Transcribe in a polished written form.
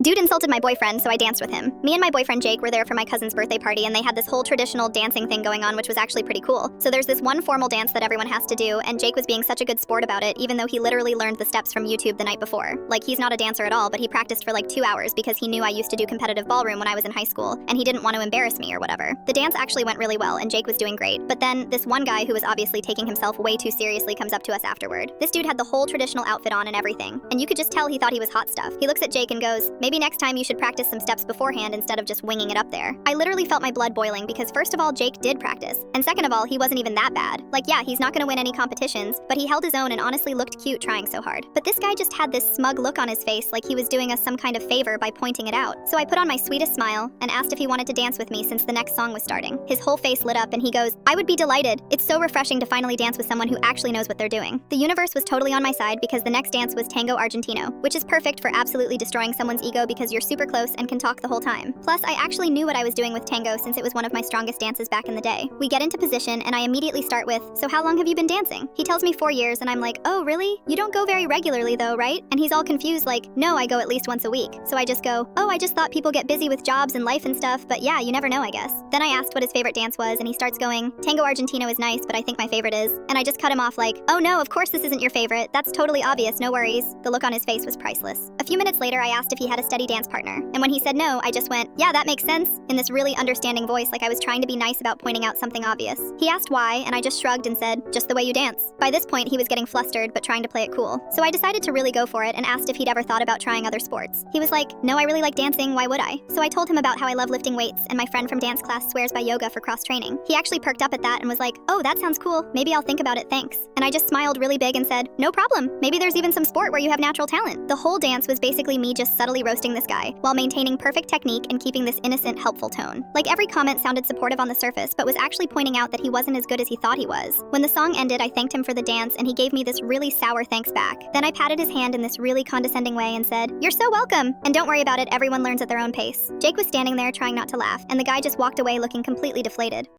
Dude insulted my boyfriend, so I danced with him. Me and my boyfriend Jake were there for my cousin's birthday party, and they had this whole traditional dancing thing going on, which was actually pretty cool. So there's this one formal dance that everyone has to do, and Jake was being such a good sport about it, even though he literally learned the steps from YouTube the night before. Like, he's not a dancer at all, but he practiced for like 2 hours because he knew I used to do competitive ballroom when I was in high school, and he didn't want to embarrass me or whatever. The dance actually went really well, and Jake was doing great. But then, this one guy who was obviously taking himself way too seriously comes up to us afterward. This dude had the whole traditional outfit on and everything, and you could just tell he thought he was hot stuff. He looks at Jake and goes, "Maybe next time you should practice some steps beforehand instead of just winging it up there." I literally felt my blood boiling because first of all, Jake did practice, and second of all, he wasn't even that bad. Like, yeah, he's not gonna win any competitions, but he held his own and honestly looked cute trying so hard. But this guy just had this smug look on his face like he was doing us some kind of favor by pointing it out. So I put on my sweetest smile and asked if he wanted to dance with me since the next song was starting. His whole face lit up and he goes, "I would be delighted. It's so refreshing to finally dance with someone who actually knows what they're doing." The universe was totally on my side because the next dance was Tango Argentino, which is perfect for absolutely destroying someone's ego because you're super close and can talk the whole time. Plus, I actually knew what I was doing with tango since it was one of my strongest dances back in the day. We get into position and I immediately start with, "So how long have you been dancing?" He tells me 4 years and I'm like, "Oh, really? You don't go very regularly though, right?" And he's all confused like, "No, I go at least once a week." So I just go, "Oh, I just thought people get busy with jobs and life and stuff, but yeah, you never know, I guess." Then I asked what his favorite dance was and he starts going, "Tango Argentino is nice, but I think my favorite is." And I just cut him off like, "Oh no, of course this isn't your favorite. That's totally obvious, no worries." The look on his face was priceless. A few minutes later, I asked if he had a steady dance partner. And when he said no, I just went, "Yeah, that makes sense," in this really understanding voice like I was trying to be nice about pointing out something obvious. He asked why, and I just shrugged and said, "Just the way you dance." By this point, he was getting flustered, but trying to play it cool. So I decided to really go for it and asked if he'd ever thought about trying other sports. He was like, "No, I really like dancing, why would I?" So I told him about how I love lifting weights, and my friend from dance class swears by yoga for cross-training. He actually perked up at that and was like, "Oh, that sounds cool. Maybe I'll think about it, thanks." And I just smiled really big and said, "No problem. Maybe there's even some sport where you have natural talent." The whole dance was basically me just subtly roasting this guy, while maintaining perfect technique and keeping this innocent, helpful tone. Like, every comment sounded supportive on the surface, but was actually pointing out that he wasn't as good as he thought he was. When the song ended, I thanked him for the dance, and he gave me this really sour thanks back. Then I patted his hand in this really condescending way and said, "You're so welcome! And don't worry about it, everyone learns at their own pace." Jake was standing there trying not to laugh, and the guy just walked away looking completely deflated.